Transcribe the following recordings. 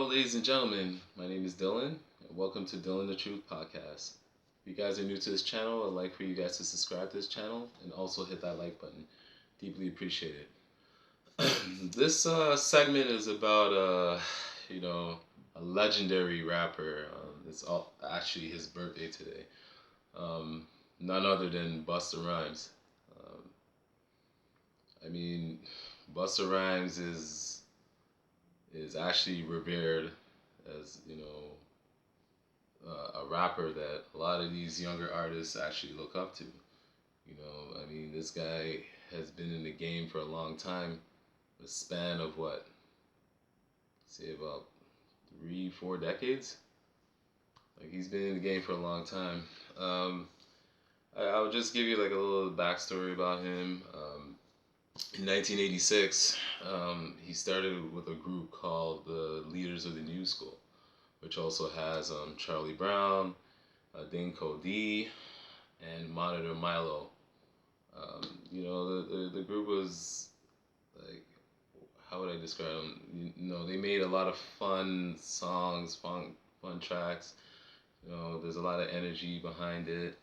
ladies and gentlemen. My name is Dylan, and welcome to Dylan the Truth Podcast. If you guys are new to this channel, I'd like for you guys to subscribe to this channel and also hit that like button. Deeply appreciate it. This segment is about, a legendary rapper. Actually his birthday today. Um, None other than Busta Rhymes. Um, I mean, Busta Rhymes is actually revered as a rapper that a lot of these younger artists actually look up to. I mean, this guy has been in the game for a long time, a span of what, say about 3, 4 decades. Like he's been in the game for a long time. I'll just give you like a little backstory about him. In 1986, he started with a group called the Leaders of the New School, which also has Charlie Brown, Dinko D, and Monitor Milo. The group was like, how would I describe them? They made a lot of fun songs, fun tracks. There's a lot of energy behind it.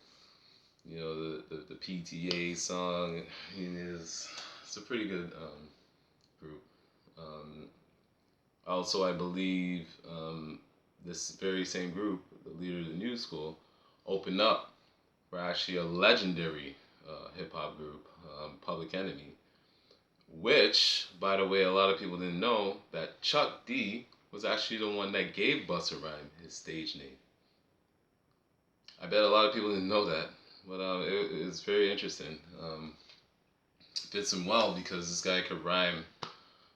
The PTA song is it's a pretty good group. Um, Also, I believe this very same group, the Leader of the New School, opened up for actually a legendary hip hop group, Public Enemy, which, by the way, a lot of people didn't know that Chuck D was actually the one that gave Busta Rhymes his stage name. I bet a lot of people didn't know that, but it's very interesting. Fits him well because this guy could rhyme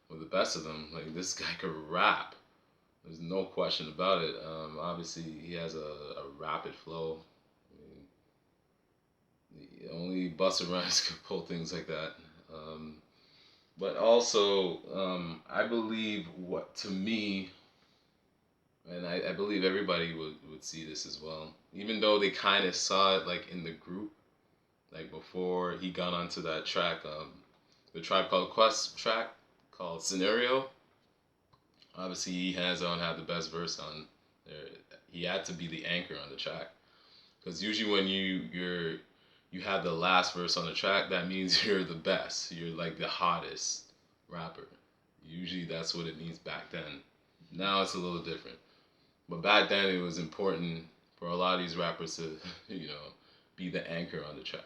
with the best of them. Like this guy could rap. There's no question about it. Obviously, he has a rapid flow. Only Busta Rhymes could pull things like that. But also, I believe what to me, and I believe everybody would see this as well. Even though they kind of saw it like in the group, like before he got onto that track, the Tribe Called Quest track called Scenario. Obviously, he hands on had the best verse on there. He had to be the anchor on the track because usually when you have the last verse on the track, that means you're the best. You're like the hottest rapper. Usually that's what it means back then. Now it's a little different. But back then it was important for a lot of these rappers to, be the anchor on the track.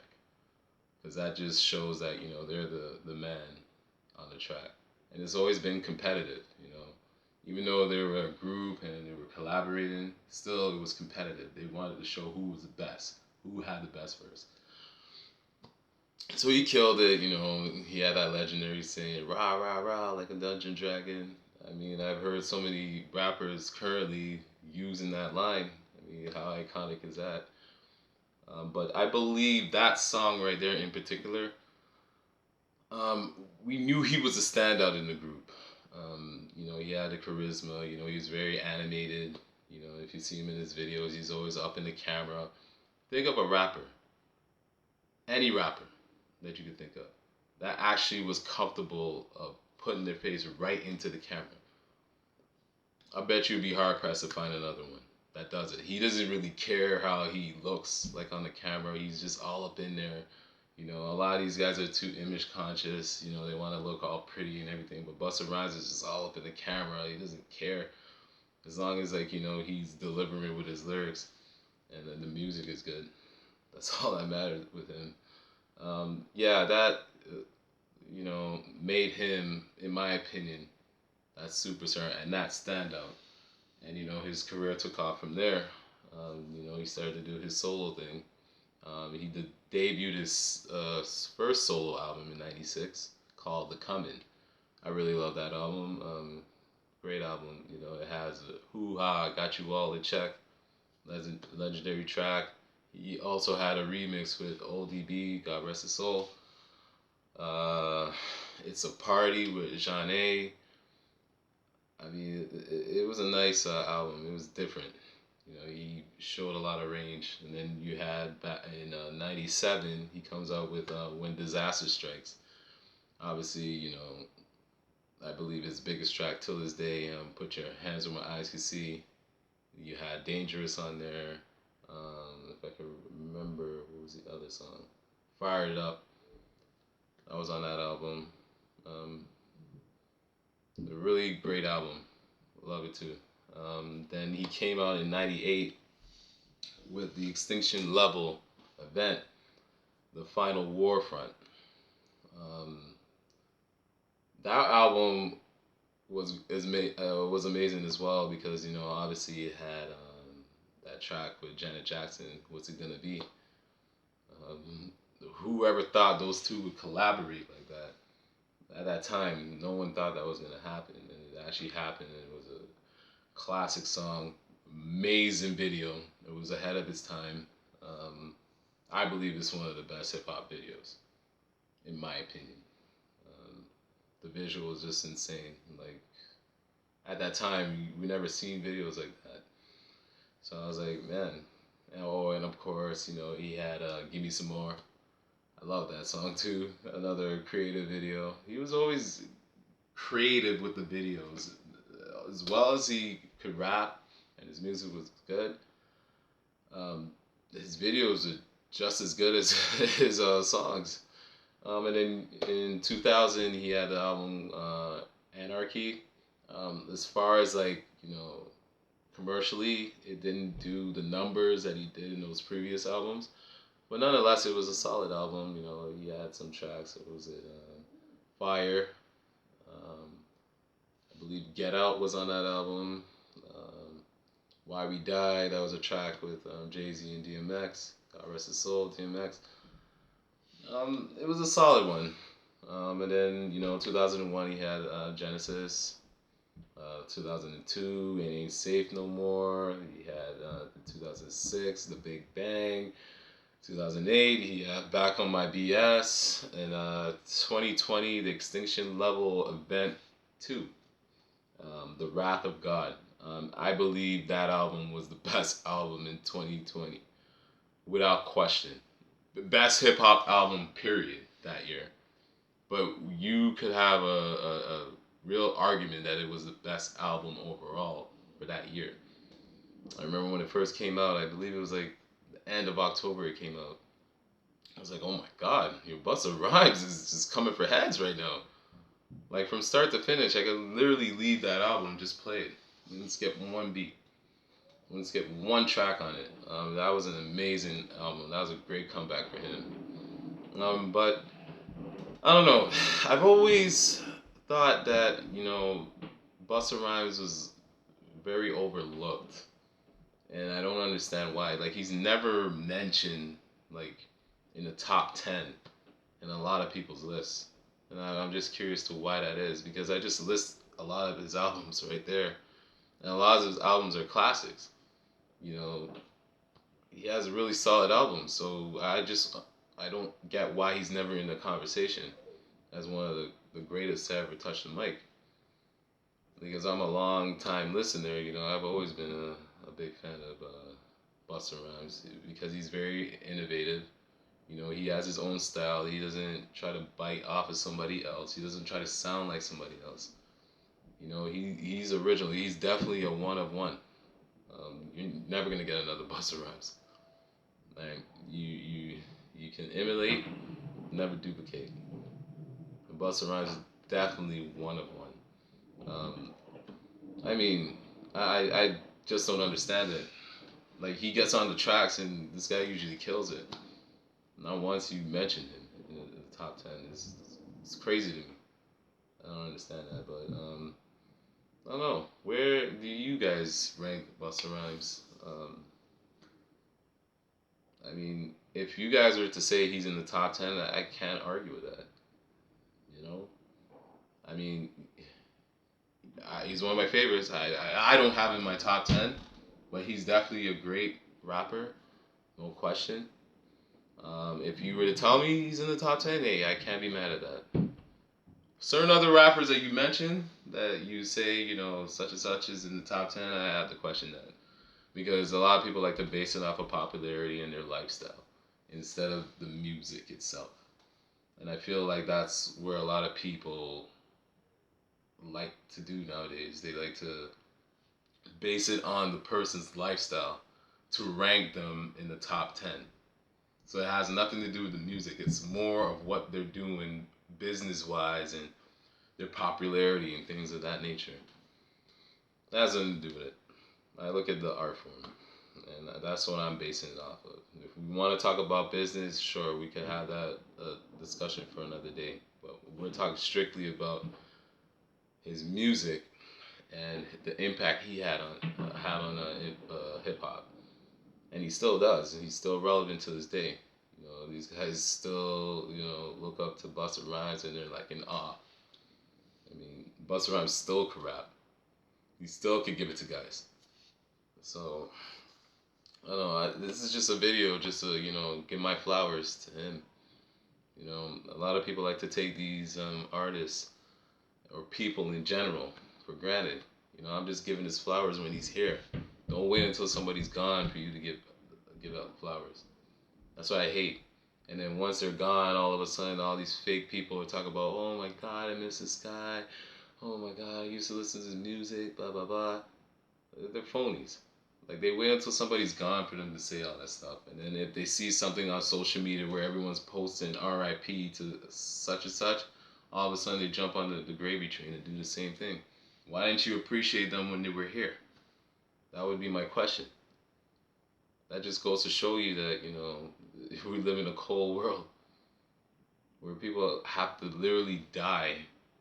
Because that just shows that, they're the man on the track. And it's always been competitive. Even though they were a group and they were collaborating, still it was competitive. They wanted to show who was the best, who had the best verse. So he killed it, he had that legendary saying, rah, rah, rah, like a dungeon dragon. I mean, I've heard so many rappers currently using that line. I mean, how iconic is that? But I believe that song right there in particular, we knew he was a standout in the group. He had the charisma, he was very animated. If you see him in his videos, he's always up in the camera. Think of a rapper, any rapper that you could think of, that actually was comfortable of putting their face right into the camera. I bet you'd be hard pressed to find another one that does it. He doesn't really care how he looks like on the camera. He's just all up in there. A lot of these guys are too image conscious. They want to look all pretty and everything. But Busta Rhymes is just all up in the camera. He doesn't care as long as he's delivering with his lyrics and then the music is good. That's all that matters with him. That made him, in my opinion, that superstar and that standout. And his career took off from there. He started to do his solo thing. He debuted his first solo album in '96 called The Comin'. I really love that album. Great album. It has Hoo Ha, Got You All in Check, legendary track. He also had a remix with ODB, God rest his soul. It's a Party with Jean A. I mean, it was a nice album. It was different. He showed a lot of range. And then you had back in '97, he comes out with When Disaster Strikes. Obviously, I believe his biggest track till this day. Put Your Hands Where My Eyes Can See. You had Dangerous on there. If I can remember, what was the other song? Fire It Up. I was on that album. Um, a really great album. Love it too. Then he came out in '98 with the Extinction Level event, The Final War Front. Um, that album was amazing as well because obviously it had that track with Janet Jackson. What's It Gonna Be? Um, Whoever thought those two would collaborate like that? At that time, no one thought that was gonna happen, and it actually happened. And it was a classic song, amazing video. It was ahead of its time. Um, I believe it's one of the best hip hop videos, in my opinion. Um, the visual is just insane. Like at that time, we never seen videos like that. So I was like, man. And of course, he had "Give Me Some More." I love that song too. Another creative video. He was always creative with the videos, as well as he could rap, and his music was good. Um, his videos are just as good as his songs. And then in 2000, he had the album Anarchy. As far as commercially, it didn't do the numbers that he did in those previous albums, but nonetheless, it was a solid album. He had some tracks. What was it? Fire. Um, I believe Get Out was on that album. Why We Die, that was a track with Jay-Z and DMX. God rest his soul, DMX. It was a solid one. And then, 2001, he had Genesis. 2002, It Ain't Safe No More. He had 2006, The Big Bang. 2008, he had Back on My BS. And 2020, The Extinction Level Event 2, The Wrath of God. I believe that album was the best album in 2020, without question. The best hip hop album, period, that year. But you could have a real argument that it was the best album overall for that year. I remember when it first came out, I believe it was like the end of October it came out. I was like, oh my god, your Busta Rhymes is just coming for heads right now. Like from start to finish, I could literally leave that album, just play it. Wouldn't skip one beat. Wouldn't skip one track on it. That was an amazing album. That was a great comeback for him. But I don't know. I've always thought that, Busta Rhymes was very overlooked. And I don't understand why. Like, he's never mentioned, like, in the top 10 in a lot of people's lists. And I'm just curious to why that is. Because I just list a lot of his albums right there. And a lot of his albums are classics. He has a really solid album. So I don't get why he's never in the conversation as one of the greatest to ever touch the mic. Because I'm a long time listener, I've always been a big fan of Busta Rhymes because he's very innovative. He has his own style. He doesn't try to bite off of somebody else. He doesn't try to sound like somebody else. He's original. He's definitely a one of one. You're never gonna get another Busta Rhymes. Like you can emulate, never duplicate. And Busta Rhymes is definitely one of one. I mean, I just don't understand it. Like he gets on the tracks and this guy usually kills it. Not once you mentioned him in the top 10. It's crazy to me. I don't understand that, but I don't know. Where do you guys rank Busta Rhymes? I mean, if you guys were to say he's in the top 10, I can't argue with that. I mean, he's one of my favorites. I don't have him in my top 10, but he's definitely a great rapper, no question. If you were to tell me he's in the top 10, hey, I can't be mad at that. Certain other rappers that you mentioned that you say, such and such is in the top 10, I have to question that. Because a lot of people like to base it off of popularity and their lifestyle instead of the music itself. And I feel like that's where a lot of people like to do nowadays. They like to base it on the person's lifestyle to rank them in the top 10. So it has nothing to do with the music. It's more of what they're doing business wise and their popularity and things of that nature. That has nothing to do with it. I look at the art form, and that's what I'm basing it off of. If we want to talk about business, sure, we can have that discussion for another day. But we're talking strictly about his music and the impact he had on hip hop, and he still does, and he's still relevant to this day. You know, these guys still look up to Busta Rhymes, and they're like in awe. I mean, Busta Rhymes still could rap. He still could give it to guys. So I don't know. This is just a video, just to give my flowers to him. A lot of people like to take these artists or people in general for granted. I'm just giving his flowers when he's here. Don't wait until somebody's gone for you to give out flowers. That's what I hate. And then once they're gone, all of a sudden, all these fake people are talking about, oh my God, I miss this guy. Oh my God, I used to listen to his music, blah, blah, blah. They're phonies. Like, they wait until somebody's gone for them to say all that stuff. And then if they see something on social media where everyone's posting RIP to such and such, all of a sudden they jump on the gravy train and do the same thing. Why didn't you appreciate them when they were here? That would be my question. That just goes to show you that, we live in a cold world where people have to literally die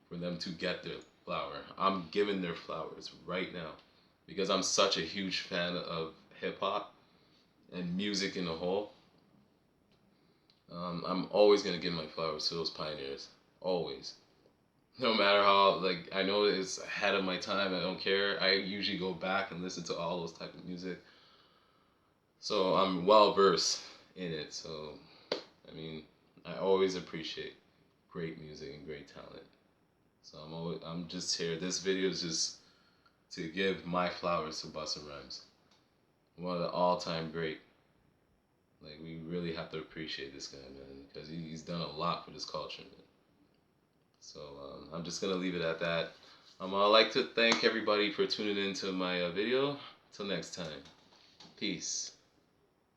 for them to get their flower. I'm giving their flowers right now because I'm such a huge fan of hip hop and music in a whole. I'm always going to give my flowers to those pioneers. Always. No matter how, like, I know it's ahead of my time, I don't care. I usually go back and listen to all those type of music. So I'm well versed in it. So, I mean, I always appreciate great music and great talent. So I'm just here. This video is just to give my flowers to Busta Rhymes. One of the all-time great. Like, we really have to appreciate this guy, man, because he's done a lot for this culture, man. So I'm just gonna leave it at that. I'd like to thank everybody for tuning into my video. Till next time, peace.